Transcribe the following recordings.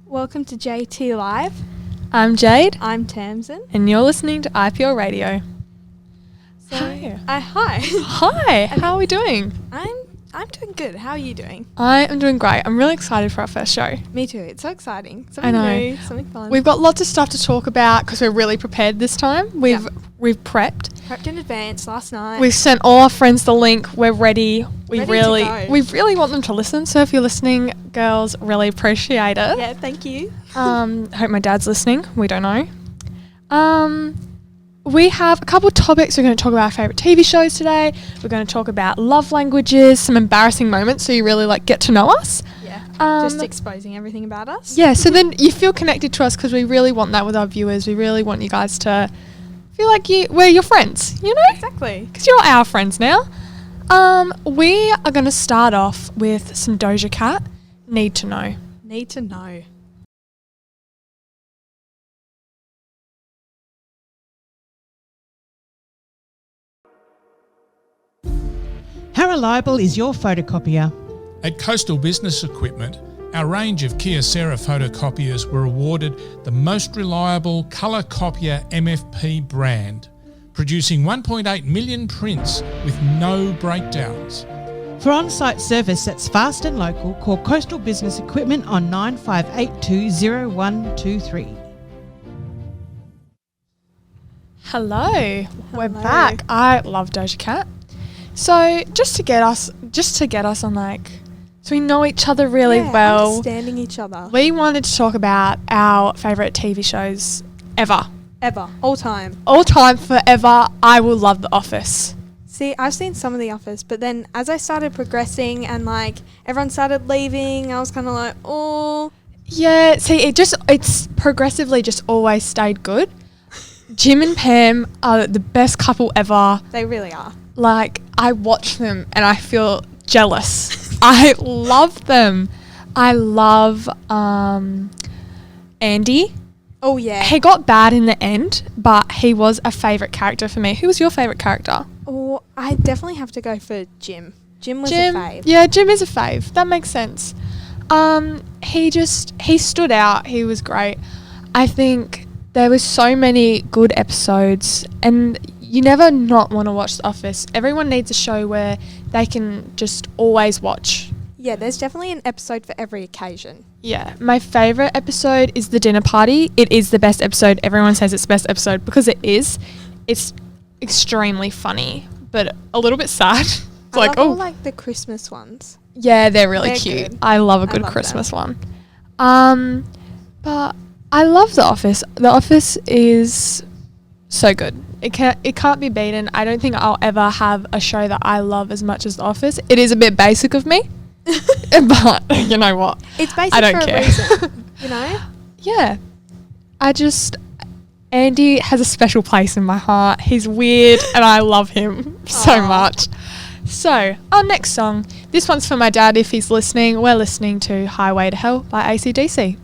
Welcome to JT Live. I'm Jade. I'm Tamzyn. And you're listening to IPL Radio. So, Hi. Hi. Hi. How are we doing? I'm doing good. How are you doing? I am doing great. I'm really excited for our first show. Me too. It's so exciting. I Something know. new, something fun. We've got lots of stuff to talk about because we're really prepared this time. We've prepped. Prepped in advance last night. We've sent all our friends the link. We're ready. We Ready really to go. we really want them to listen. So if you're listening, girls, really appreciate it. Yeah, thank you. I hope my dad's listening. We don't know. We have a couple of topics. We're going to talk about our favourite TV shows today. We're going to talk about love languages, some embarrassing moments so you really get to know us. Yeah. Just exposing everything about us. Yeah, so then you feel connected to us because we really want that with our viewers. We really want you guys to feel like we're your friends, you know? Exactly. Because you're our friends now. We are going to start off with some Doja Cat, Need to Know. Need to know. How reliable is your photocopier? At Coastal Business Equipment, our range of Kyocera photocopiers were awarded the most reliable colour copier MFP brand, producing 1.8 million prints with no breakdowns. For on-site service that's fast and local, call Coastal Business Equipment on 95820123. Hello, we're back. I love Doja Cat. So just to get us on so we know each other really well. Understanding each other. We wanted to talk about our favourite TV shows ever. Ever. All time. All time, forever. I will love The Office. See, I've seen some of The Office, but then as I started progressing and everyone started leaving, I was kind of like, oh. Yeah, see, it's progressively just always stayed good. Jim and Pam are the best couple ever. They really are. I watch them and I feel jealous. I love them. I love Andy. Oh, yeah. He got bad in the end, but he was a favourite character for me. Who was your favourite character? Oh, I definitely have to go for Jim. Jim was a fave. Yeah, Jim is a fave. That makes sense. He stood out. He was great. I think there was so many good episodes and you never not want to watch The Office. Everyone needs a show where they can just always watch. Yeah, there's definitely an episode for every occasion. Yeah, my favourite episode is the dinner party. It is the best episode. Everyone says it's the best episode because it is. It's extremely funny, but a little bit sad. It's I love all the Christmas ones. Yeah, they're really cute. Good. I love a good Christmas one. But I love The Office. The Office is so good. It can't be beaten. I don't think I'll ever have a show that I love as much as The Office. It is a bit basic of me, but you know what? It's basic I don't for care. a reason, you know? Yeah. Andy has a special place in my heart. He's weird and I love him so much. So, our next song. This one's for my dad if he's listening. We're listening to Highway to Hell by AC/DC.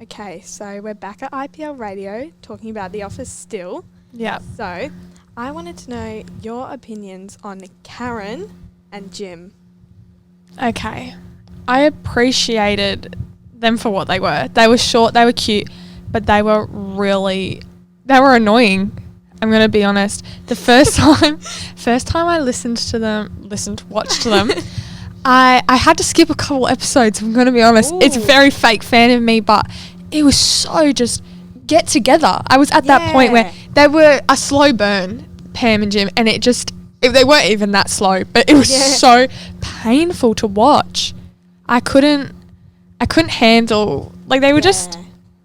Okay, so we're back at IPL Radio talking about The Office still. Yeah. So, I wanted to know your opinions on Karen and Jim. Okay. I appreciated them for what they were. They were short, they were cute, but they were annoying. I'm going to be honest. The first time I watched them, I had to skip a couple episodes. I'm going to be honest. Ooh. It's very fake fan of me, but it was so just get together. I was at that point where they were a slow burn, Pam and Jim, and they weren't even that slow, but it was so painful to watch. I couldn't handle, they were just,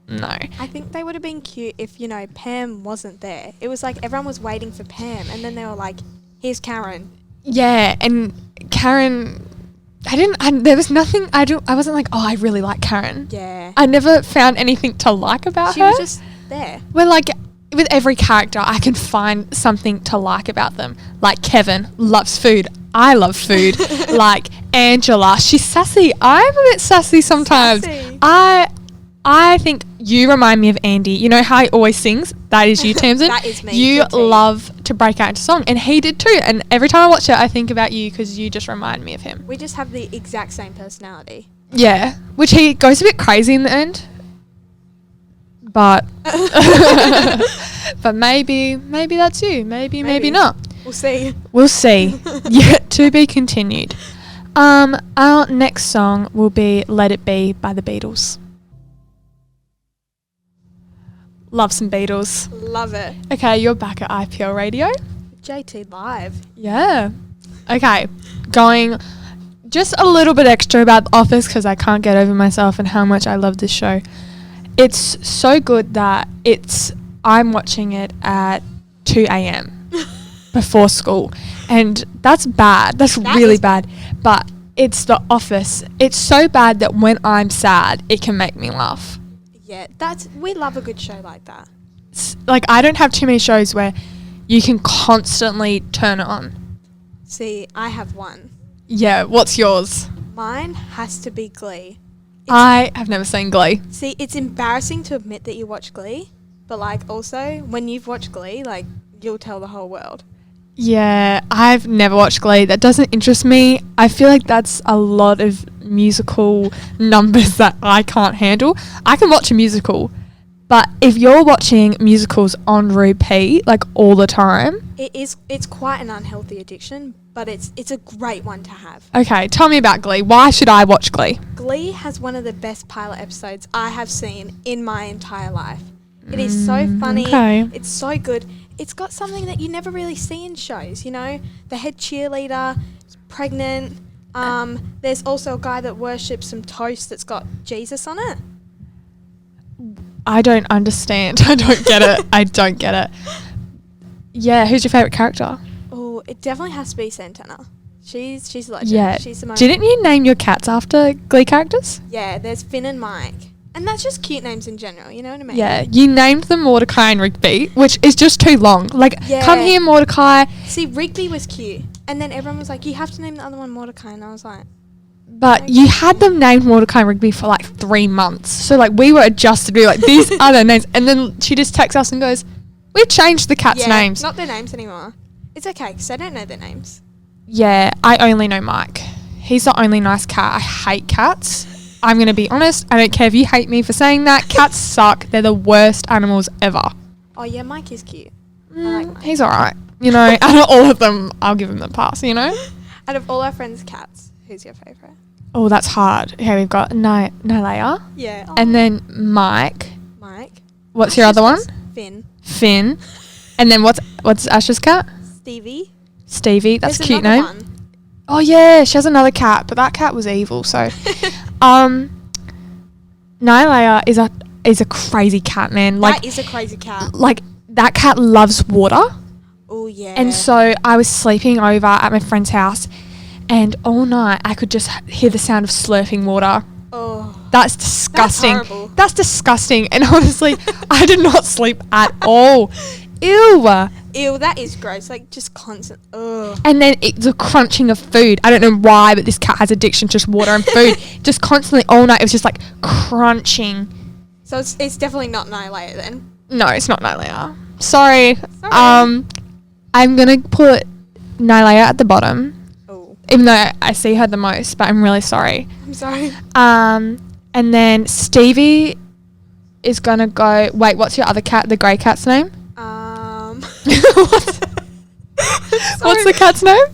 no. I think they would have been cute if, Pam wasn't there. It was everyone was waiting for Pam, and then they were like, here's Karen. Yeah, and Karen, there was nothing, I wasn't like, oh, I really like Karen. Yeah. I never found anything to like about her. She was just there. Well, with every character, I can find something to like about them. Like Kevin loves food. I love food. Like Angela, she's sassy. I'm a bit sassy sometimes. Sassy. I think you remind me of Andy. You know how he always sings? That is you, Tamzyn. That is me. You guilty. love to break out into song, and he did too. And every time I watch it, I think about you because you just remind me of him. We just have the exact same personality. Yeah, which he goes a bit crazy in the end. But but maybe that's you. Maybe not. We'll see. We'll see. Yeah, to be continued. Our next song will be Let It Be by the Beatles. Love some Beatles. Love it. Okay, you're back at IPL Radio. JT Live. Yeah. Okay, going just a little bit extra about The Office because I can't get over myself and how much I love this show. It's so good that I'm watching it at 2 a.m. before school. And that's bad. That's really bad. But it's The Office. It's so bad that when I'm sad, it can make me laugh. Yeah, we love a good show like that. Like, I don't have too many shows where you can constantly turn it on. See, I have one. Yeah, what's yours? Mine has to be Glee. I have never seen Glee. See, it's embarrassing to admit that you watch Glee, but like also when you've watched Glee, like you'll tell the whole world. Yeah, I've never watched Glee. That doesn't interest me. I feel like that's a lot of musical numbers that I can't handle. I can watch a musical, but if you're watching musicals on repeat, like all the time... It's quite an unhealthy addiction, but it's a great one to have. Okay, tell me about Glee. Why should I watch Glee? Glee has one of the best pilot episodes I have seen in my entire life. It is so funny. Okay. It's so good. It's got something that you never really see in shows, you know? The head cheerleader is pregnant. There's also a guy that worships some toast that's got Jesus on it. I don't understand. I don't get it. I don't get it. Yeah, who's your favourite character? Oh, it definitely has to be Santana. She's a legend. Yeah. She's the most. Didn't you name your cats after Glee characters? Yeah, there's Finn and Mike. And that's just cute names in general, you know what I mean? Yeah, you named them Mordecai and Rigby, which is just too long. Like, Yeah. come here, Mordecai. See, Rigby was cute. And then everyone was like, you have to name the other one Mordecai. And I was like... But you had them named Mordecai and Rigby for like 3 months. So like we were adjusted to be like, these are their names. And then she just texts us and goes, we've changed the cats' names. Not their names anymore. It's okay, because I don't know their names. Yeah, I only know Mike. He's the only nice cat. I hate cats. I'm going to be honest. I don't care if you hate me for saying that. Cats suck. They're the worst animals ever. Oh yeah, Mike is cute. I like Mike. He's all right. You know, out of all of them, I'll give him the pass, you know? Out of all our friends' cats, who's your favourite? Oh, that's hard. Okay, we've got Nylea. Yeah. Oh. And then Mike. Mike. What's your other one? Finn. Finn. And then what's Ash's cat? Stevie. Stevie. That's There's a cute another name. one. Oh yeah, she has another cat, but that cat was evil. So, Nylea is a crazy cat, man. Like, that is a crazy cat. like that cat loves water. Oh yeah. And so I was sleeping over at my friend's house, and all night I could just hear the sound of slurping water. Oh. That's disgusting. That's horrible. That's disgusting. And honestly, I did not sleep at all. Ew. Ew, that is gross. Like, just constant. Ugh. And then the crunching of food. I don't know why, but this cat has addiction to just water and food. Just constantly all night. It was just like crunching. So it's definitely not Nylea then. No, it's not Nylea. Sorry. Sorry. I'm going to put Nylea at the bottom. Oh. Even though I see her the most, but I'm really sorry. I'm sorry. And then Stevie is going to go... Wait, what's your other cat? The grey cat's name? What's the cat's name?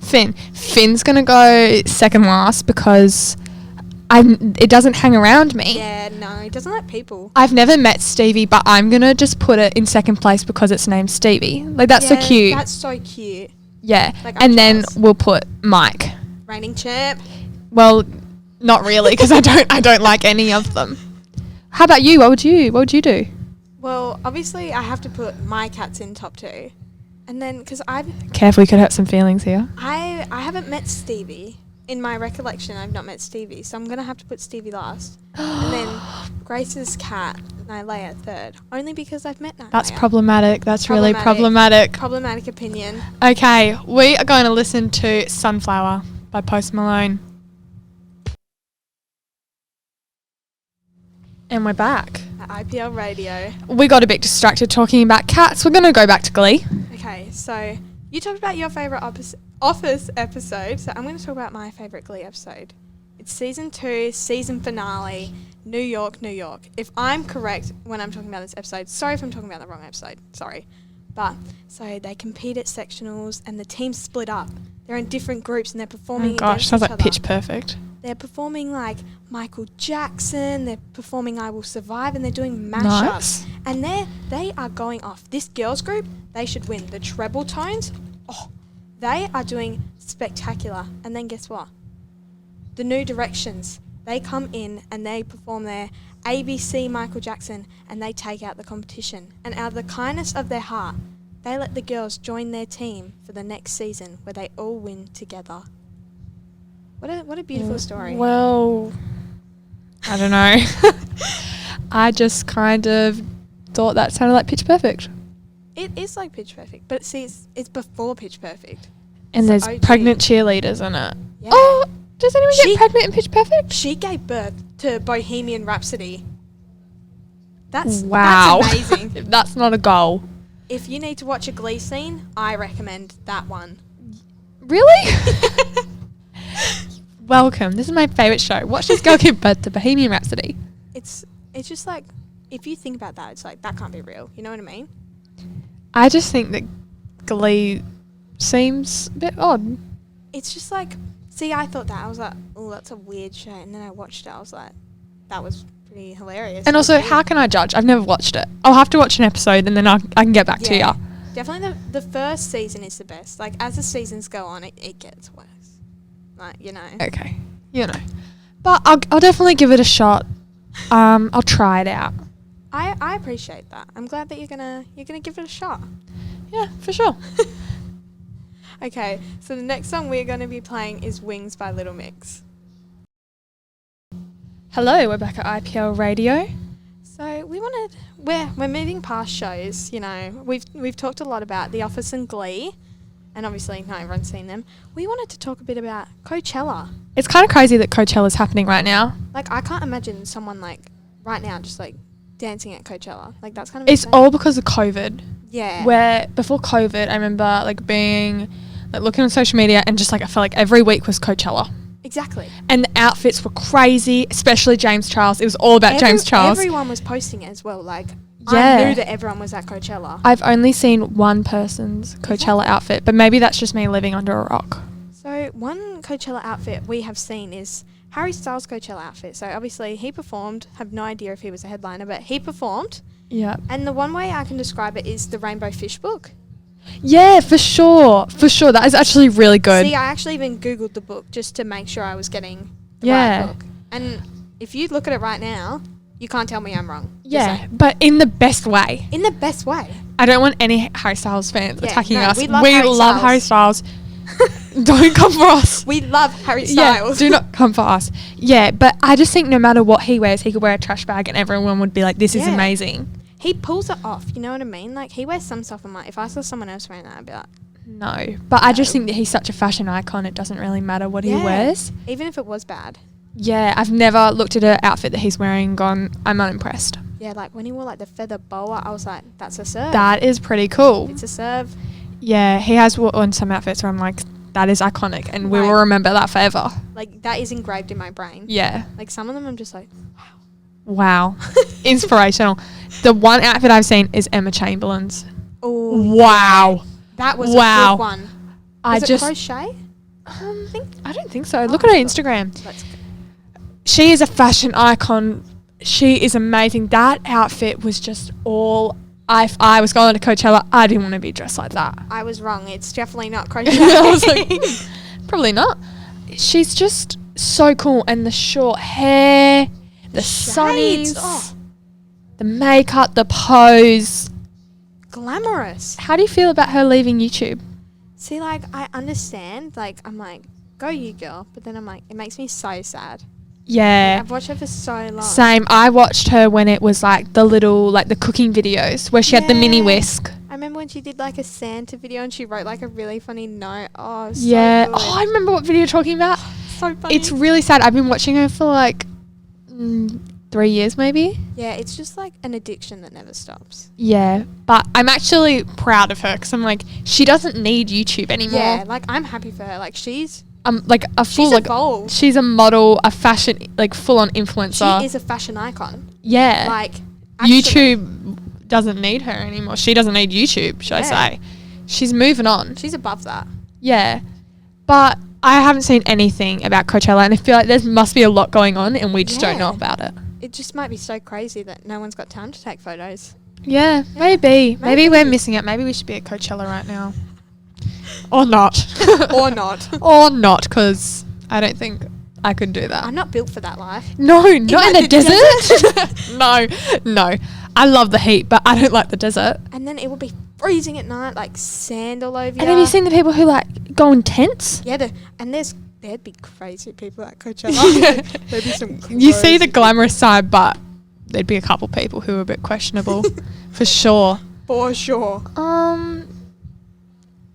Finn. Finn's going to go second last because it doesn't hang around me. Yeah, no, he doesn't like people. I've never met Stevie, but I'm going to just put it in second place because it's named Stevie. Like, that's so cute. That's so cute. Yeah. Like, and then we'll put Mike. Reigning champ. Well, not really, because I don't like any of them. How about you? What would you do? Well, obviously, I have to put my cats in top 2. And then, because Careful, we could hurt some feelings here. I haven't met Stevie. In my recollection, I've not met Stevie. So I'm going to have to put Stevie last. And then Grace's cat, Nylea, third. Only because I've met Nylea. That's problematic. That's really problematic. Problematic opinion. Okay, we are going to listen to Sunflower by Post Malone. And we're back. At IPL Radio. We got a bit distracted talking about cats. We're going to go back to Glee. Okay, so you talked about your favourite Office episode, so I'm going to talk about my favourite Glee episode. It's season 2, season finale, New York, New York. If I'm correct when I'm talking about this episode, sorry if I'm talking about the wrong episode, sorry. But, so they compete at sectionals and the teams split up. They're in different groups and they're performing against sounds each like other. Pitch Perfect. They're performing like Michael Jackson, they're performing I Will Survive, and they're doing mashups. Nice. And they are going off. This girls group, they should win. The treble tones, they are doing spectacular. And then guess what? The New Directions, they come in and they perform their ABC Michael Jackson and they take out the competition. And out of the kindness of their heart, they let the girls join their team for the next season where they all win together. What a beautiful story. Well, I don't know. I just kind of thought that sounded like Pitch Perfect. It is like Pitch Perfect, but see, it's before Pitch Perfect. And It's there's OG. pregnant cheerleaders in it. Yeah. Oh, does anyone She- get pregnant in Pitch Perfect? She gave birth to Bohemian Rhapsody. That's amazing. If that's not a goal. If you need to watch a Glee scene, I recommend that one. Really? Welcome. This is my favourite show. Watch this girl give birth to Bohemian Rhapsody. It's just like, if you think about that, it's like, that can't be real. You know what I mean? I just think that Glee seems a bit odd. It's just like, see, I thought that. I was like, oh, that's a weird show. And then I watched it. I was like, that was pretty hilarious. And It was also, weird. how can I judge? I've never watched it. I'll have to watch an episode and then I can get back to you. Definitely the first season is the best. Like, as the seasons go on, it gets worse. Like, you know. Okay. You know. But I'll definitely give it a shot. I'll try it out. I appreciate that. I'm glad that you're gonna give it a shot. Yeah, for sure. Okay, so the next song we're gonna be playing is Wings by Little Mix. Hello, we're back at IPL Radio. So we're moving past shows, you know. We've talked a lot about The Office and Glee, and obviously not everyone's seen them. We wanted to talk a bit about Coachella. It's kind of crazy that Coachella's happening right now. Like, I can't imagine someone like right now just like dancing at Coachella. Like, that's kind of It's insane. all because of COVID. Yeah. Where before COVID, I remember like being like looking on social media and just like I felt like every week was Coachella. Exactly. And the outfits were crazy, especially James Charles. It was all about James Charles. Everyone was posting it as well. Like, Yeah. I knew that everyone was at Coachella. I've only seen one person's Coachella outfit, but maybe that's just me living under a rock. So one Coachella outfit we have seen is Harry Styles' Coachella outfit. So obviously he performed. Have no idea if he was a headliner, but he performed. Yeah. And the one way I can describe it is the Rainbow Fish book. Yeah, for sure. For sure. That is actually really good. See, I actually even Googled the book just to make sure I was getting the Yeah. right book. And if you look at it right now, you can't tell me I'm wrong. Just Yeah, saying. but in the best way. In the best way. I don't want any Harry Styles fans Yeah, attacking no, us. we love Harry Harry Styles. Don't come for us. We love Harry Yeah, Styles. do not come for us. Yeah, but I just think no matter what he wears, he could wear a trash bag and everyone would be like, this is Yeah. amazing. He pulls it off, you know what I mean? Like, he wears some stuff, and like, if I saw someone else wearing that, I'd be like, No, but I just No. think that he's such a fashion icon, it doesn't really matter what he Yeah. wears. even if it was bad. Yeah, I've never looked at an outfit that he's wearing and gone, I'm unimpressed. Yeah, like when he wore like the feather boa, I was like, that's a serve. That is pretty cool. It's a serve. Yeah, he has worn some outfits where I'm like, that is iconic and we Right. will remember that forever. Like, that is engraved in my brain. Yeah. Like, some of them I'm just like, Wow. Inspirational. The one outfit I've seen is Emma Chamberlain's. oh, Wow. that was Wow. a good one. I Was it just crochet? I don't think so. Look at her Instagram. Let's go. She is a fashion icon. She is amazing. That outfit was just all. If I was going to Coachella, I didn't want to be dressed like that. I was wrong. It's definitely not crochet. I was like, probably not. She's just so cool, and the short hair, the shades, sunnies, oh. the makeup, the pose. Glamorous. How do you feel about her leaving YouTube? See, like, I understand. Like, I'm like, go you, girl. But then I'm like, it makes me so sad. Yeah. I've watched her for so long. Same. I watched her when it was like the little, like the cooking videos where she had the mini Yeah. whisk. I remember when she did like a Santa video and she wrote like a really funny note. Oh, so Yeah. good. Oh, I remember what video you're talking about. So funny. It's really sad. I've been watching her for like 3 years maybe. Yeah, it's just like an addiction that never stops. Yeah, but I'm actually proud of her because I'm like, she doesn't need YouTube anymore. Yeah, like I'm happy for her. Like she's Like a full, she's like, evolved. she's a model, a fashion, like full on influencer. She is a fashion icon. Yeah. Like actually, YouTube doesn't need her anymore. She doesn't need YouTube, should I say. She's moving on. she's above that. Yeah. But I haven't seen anything about Coachella, and I feel like there must be a lot going on and we just don't know Yeah. about it. It just might be so crazy that no one's got time to take photos. Yeah, maybe. Maybe Maybe. we're missing it. Maybe we should be at Coachella right now. Or not. Or not. Or not, because I don't think I could do that. I'm not built for that life. No, not in like the the desert. No. I love the heat, but I don't like the desert. And then it will be freezing at night, like sand all over you. And have you seen the people who like go in tents? Yeah, there'd be crazy people at Coachella. There'd be some. You see the crazy- glamorous side, but there'd be a couple people who are a bit questionable, for sure. for sure.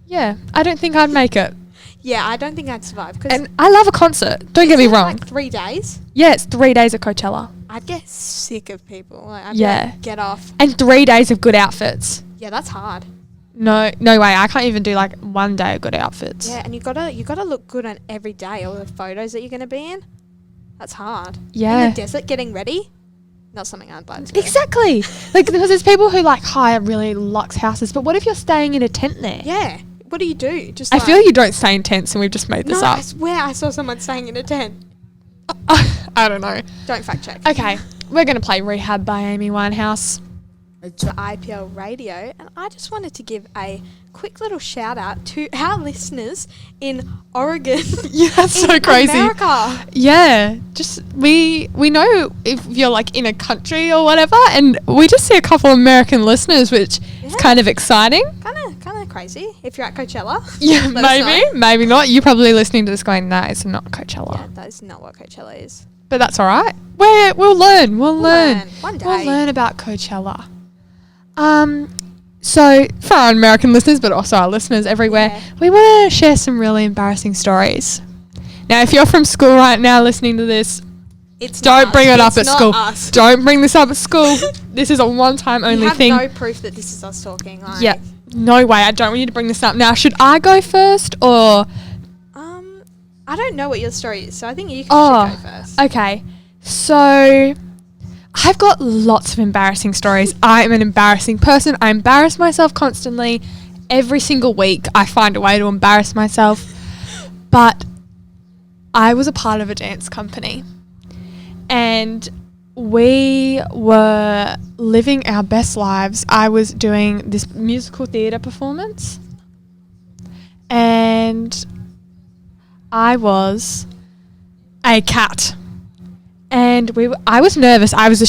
Yeah, I don't think I'd make it. Yeah, I don't think I'd survive because And I love a concert. Don't get me wrong. Like 3 days, Yeah, it's 3 days at Coachella. I'd get sick of people. Like, I'd Yeah. be like, get off. And 3 days of good outfits. Yeah, that's hard. No way. I can't even do like 1 day of good outfits. Yeah, and you gotta look good on every day. All the photos that you're gonna be in, that's hard. Yeah. In the desert, getting ready, not something I'd like to do. Exactly. Like, because there's people who like hire really luxe houses, but what if you're staying in a tent there? Yeah. What do you do? Just I feel like you don't stay in tents, and we've just made this no, up. I swear I saw someone staying in a tent. I don't know. Don't fact check. Okay, we're going to play Rehab by Amy Winehouse. To IPL Radio, and I just wanted to give a quick little shout out to our listeners in Oregon. Yeah, that's so in crazy. America. Yeah, just we know if you're like in a country or whatever, and we just see a couple of American listeners, which is Yeah. kind of exciting. Kind of crazy. If you're at Coachella. Yeah, let us know. maybe not. You're probably listening to this going, nah, it's not Coachella. Yeah, that is not what Coachella is. But that's all right. We'll learn. We'll learn. One day. We'll learn about Coachella. So for our American listeners, but also our listeners everywhere, Yeah. we want to share some really embarrassing stories. Now, if you're from school right now listening to this, It's don't not bring us. it up It's at not school. us. Don't bring this up at school. This is a one-time only You have thing. no proof that this is us talking. Like, Yeah, no way. I don't want you to bring this up. Now, should I go first or? I don't know what your story is, so I think you should Oh, go first. okay. So, I've got lots of embarrassing stories. I am an embarrassing person. I embarrass myself constantly. Every single week, I find a way to embarrass myself. But I was a part of a dance company, and we were living our best lives. I was doing this musical theatre performance, and I was a cat. And I was nervous. I was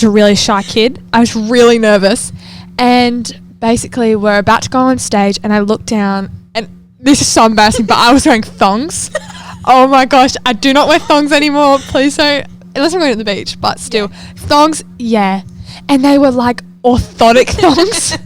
a really shy kid. I was really nervous. And basically we're about to go on stage, and I looked down, and this is so embarrassing, but I was wearing thongs. Oh my gosh, I do not wear thongs anymore. Please don't, unless I'm going to the beach, but still. Thongs, yeah. And they were like orthotic thongs.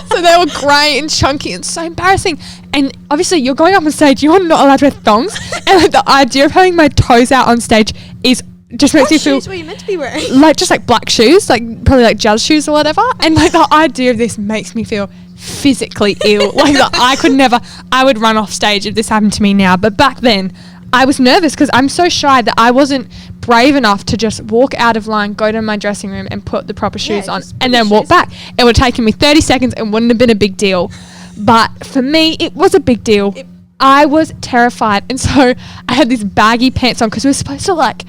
So they were grey and chunky and so embarrassing. And obviously you're going up on stage, you're not allowed to wear thongs. And like, the idea of having my toes out on stage is just makes What you feel shoes were you meant to be wearing? like just like black shoes, like probably like jazz shoes or whatever. And like the idea of this makes me feel physically ill. Like that I would run off stage if this happened to me now. But back then I was nervous because I'm so shy that I wasn't brave enough to just walk out of line, go to my dressing room and put the proper shoes on just put and your then walk shoes on. back. It would have taken me 30 seconds and wouldn't have been a big deal. But for me, it was a big deal. I was terrified. And so I had these baggy pants on because we were supposed to like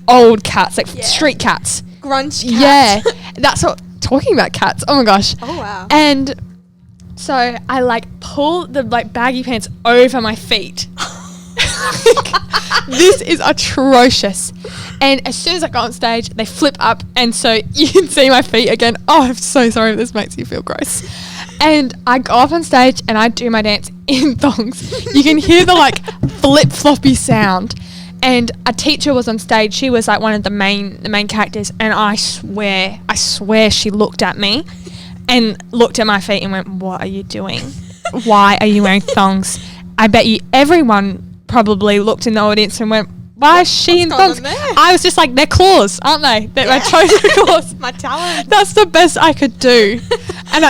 old cats, like street cats. Grunge cat. Yeah. That's what, talking about cats. Oh my gosh. Oh, wow. And so I like pull the like baggy pants over my feet. This is atrocious. And as soon as I got on stage, they flip up, and so you can see my feet again. Oh, I'm so sorry if this makes you feel gross. And I go up on stage and I do my dance in thongs. You can hear the like flip floppy sound. And a teacher was on stage. She was like one of the main characters, and I swear she looked at me and looked at my feet and went, "What are you doing? Why are you wearing thongs?" I bet you everyone probably looked in the audience and went, Why is she in what's going thongs? on there? I was just like, they're claws, aren't they? They're my chosen claws. My talent. That's the best I could do. And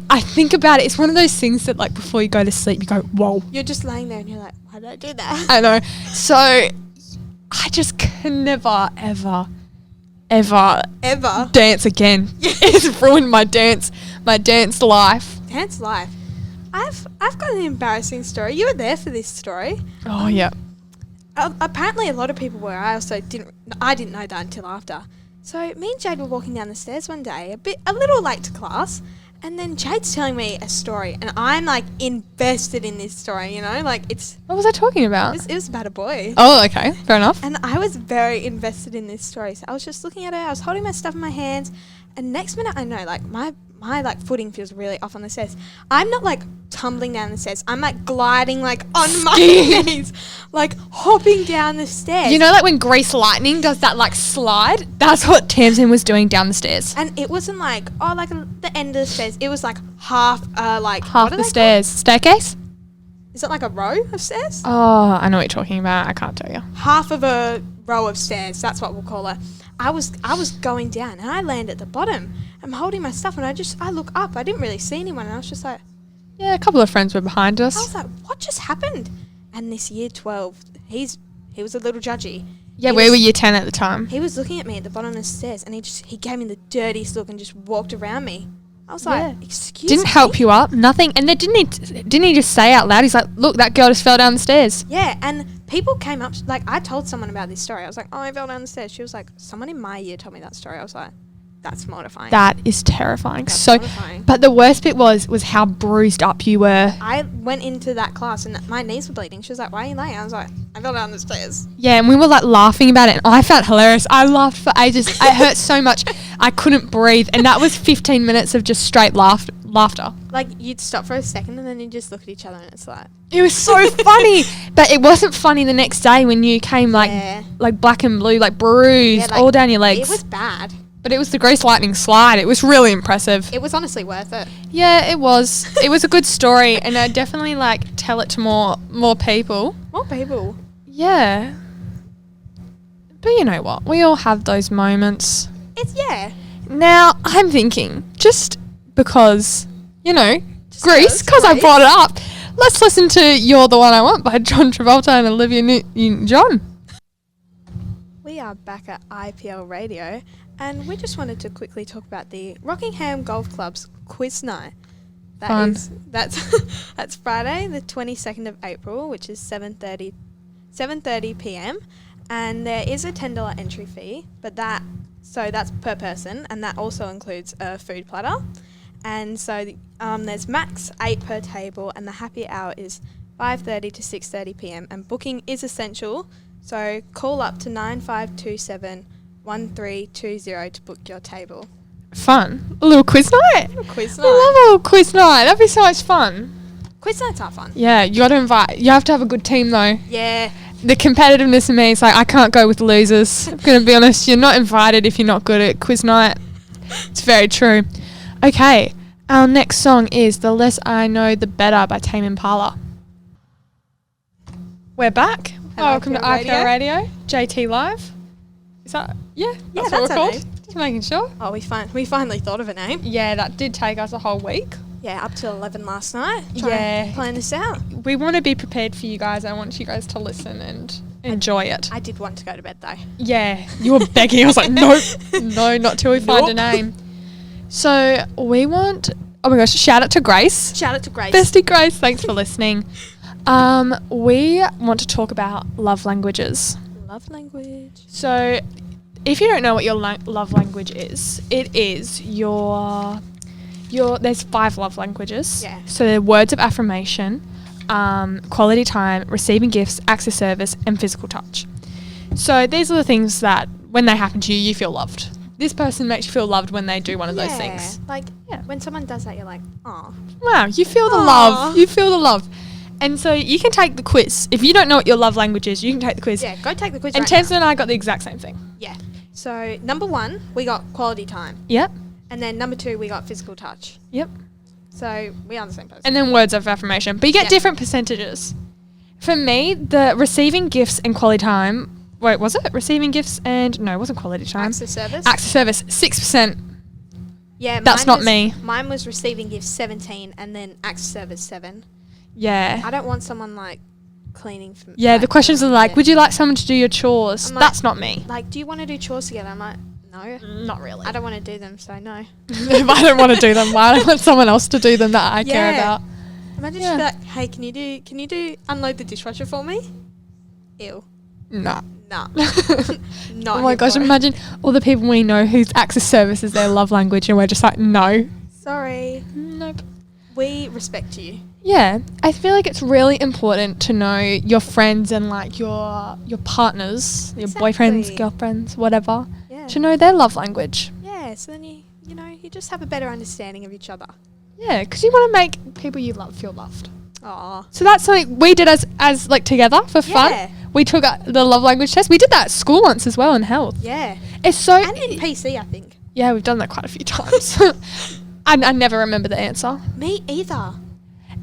I think about it. It's one of those things that, like, before you go to sleep, you go, whoa. You're just laying there and you're like, why did I do that? I know. So I just can never, ever dance again. It's ruined my dance life. Dance life. I've got an embarrassing story. You were there for this story. Oh, yeah. Apparently a lot of people were. I didn't know that until after. So me and Jade were walking down the stairs one day, a little late to class, and then Jade's telling me a story, and I'm like invested in this story, you know, like What was I talking about? it was about a boy. Oh, okay. Fair enough. And I was very invested in this story. So I was just looking at it, I was holding my stuff in my hands, and next minute I know, like, my like footing feels really off on the stairs. I'm not like tumbling down the stairs. I'm like gliding like on my knees, like hopping down the stairs. You know, like when Grease Lightning does that like slide? That's what Tamzyn was doing down the stairs. And it wasn't like, like the end of the stairs. It was like half Half the stairs. Staircase? Is it like a row of stairs? Oh, I know what you're talking about. I can't tell you. Half of a row of stairs. That's what we'll call it. I was going down and I land at the bottom. I'm holding my stuff and I look up. I didn't really see anyone and I was just like, Yeah, a couple of friends were behind us. I was like, what just happened? And this year 12, he was a little judgy. Yeah, He we was- were year 10 at the time. He was looking at me at the bottom of the stairs and he gave me the dirtiest look and just walked around me. I was Yeah. like, excuse Didn't me? help you up, nothing. And then didn't he just say out loud, he's like, look, that girl just fell down the stairs. Yeah, and people came up, like, I told someone about this story. I was like, oh, I fell down the stairs. She was like, someone in my year told me that story. I was like, that's mortifying. That is terrifying. That's So, mortifying. but the worst bit was how bruised up you were. I went into that class and my knees were bleeding. She was like, why are you laying? I was like, I fell down the stairs. Yeah, and we were like laughing about it, and I found it hilarious. I laughed for ages. It hurt so much, I couldn't breathe, and that was 15 minutes of just straight laughter. Like, you'd stop for a second and then you'd just look at each other and it's like, It was so funny, but it wasn't funny the next day when you came Yeah. like black and blue, like bruised Yeah, like, all down your legs. it was bad. But it was the Grease Lightning slide. It was really impressive. It was honestly worth it. Yeah, it was. It was a good story, and I definitely like tell it to more people. More people. Yeah. But you know what? We all have those moments. Yeah. Now, I'm thinking, just because, you know, Grease, because I Grease. brought it up, let's listen to You're the One I Want by John Travolta and Olivia Newton-John. We are back at IPL Radio, and we just wanted to quickly talk about the Rockingham Golf Club's quiz night. Fun. That's Friday, the 22nd of April, which is 7:30 p.m. And there is a $10 entry fee, but that's per person, and that also includes a food platter. And so there's max 8 per table, and the happy hour is 5:30 to 6:30 p.m. And booking is essential. So call up to 9527-1320 to book your table. Fun. A little quiz night. Quiz I love a little quiz night. That'd be so much fun. Quiz nights are fun. Yeah, you got to invite. You have to have a good team though. Yeah. The competitiveness in me is like, I can't go with losers. I'm going to be honest. You're not invited if you're not good at quiz night. It's very true. Okay. Our next song is The Less I Know, The Better by Tame Impala. We're back. Welcome to IPL Radio. JT Live. Is that? Yeah, Yeah, that's what that's we're our called. name. Just making sure. Oh, we finally thought of a name. Yeah, that did take us a whole week. Yeah, up till 11 last night. Yeah. To plan this out. We want to be prepared for you guys. I want you guys to listen and enjoy it. I did want to go to bed though. Yeah, you were begging. I was like, nope, no, not till we find a name. So we want, oh my gosh, shout out to Grace. Shout out to Grace. Bestie Grace, thanks for listening. We want to talk about love languages. Love language. So if you don't know what your love language is, it is your there's 5 love languages. Yeah. So they're words of affirmation, quality time, receiving gifts, acts of service, and physical touch. So these are the things that when they happen to you, you feel loved. This person makes you feel loved when they do one of those things. Like, Yeah. when someone does that, you're like, oh. Wow, you feel the Aw. love. You feel the love. And so you can take the quiz. If you don't know what your love language is, you can take the quiz. Yeah, go take the quiz And right now. Tamzyn and I got the exact same thing. Yeah. So, number 1, we got quality time. Yep. And then number 2, we got physical touch. Yep. So, we are the same person. And then words of affirmation. But you get Yep. different percentages. For me, the receiving gifts and quality time Wait, was it? Receiving gifts and... No, it wasn't quality time. Acts of service. Acts of service, 6%. Yeah, That's not me. Mine was receiving gifts 17 and then acts of service 7. Yeah. I don't want someone like cleaning for Yeah, the questions are like, yeah. would you like someone to do your chores? I'm like- That's not me. Like, do you want to do chores together? I'm like, no. Not really. I don't want to do them, so no. If I don't want to do them, why do I want someone else to do them that I care Yeah. about? Imagine Yeah. she'd be like, hey, can you do unload the dishwasher for me? Ew. Nah. Nah. Oh Not my here gosh, for it. imagine all the people we know whose acts of service is their love language and we're just like, no. Sorry. Nope. We respect you. Yeah, I feel like it's really important to know your friends and like your partners, your boyfriends, Exactly. girlfriends, whatever, Yeah. to know their love language. Yeah, so then you just have a better understanding of each other. Yeah, because you want to make people you love feel loved. Aw. So that's something we did as like together for fun. Yeah. We took the love language test. We did that at school once as well in health. Yeah. It's so And in PC, I think. yeah, we've done that quite a few times. I never remember the answer. Me either.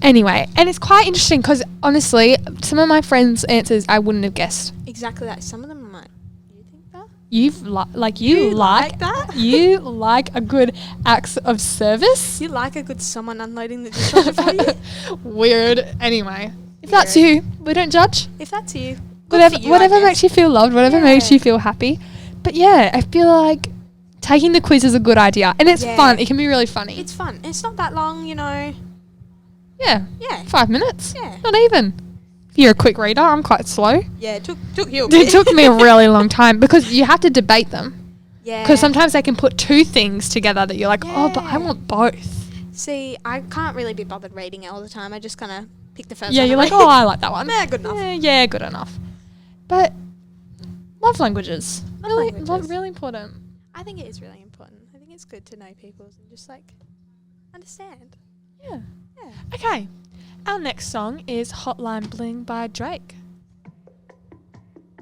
Anyway, and it's quite interesting because honestly, some of my friends' answers I wouldn't have guessed. Exactly that. Some of them I'm like, you think that? You like that? you like a good acts of service. You like a good someone unloading the dishwasher for you? Weird. Anyway, if that's you, we don't judge. If that's you, good Whatever for you, I whatever guess. makes you feel loved, whatever makes Yeah. you feel happy. But yeah, I feel like taking the quiz is a good idea, and it's Yeah. fun. It can be really funny. It's fun. It's not that long, you know. Yeah, Yeah. 5 minutes. Yeah. Not even. If you're a quick reader, I'm quite slow. Yeah, it took you a It bit. took me a really long time because you have to debate them. Yeah. Because sometimes they can put two things together that you're like, oh, but I Yeah. want both. See, I can't really be bothered reading it all the time. I just kind of pick the first Yeah, one. you're and like, read. oh, I like that one. Yeah, good enough. Yeah, good enough. But love languages. Love Really, languages. really important. I think it is really important. I think it's good to know people and just like understand. Yeah. Yeah. Okay. Our next song is Hotline Bling by Drake.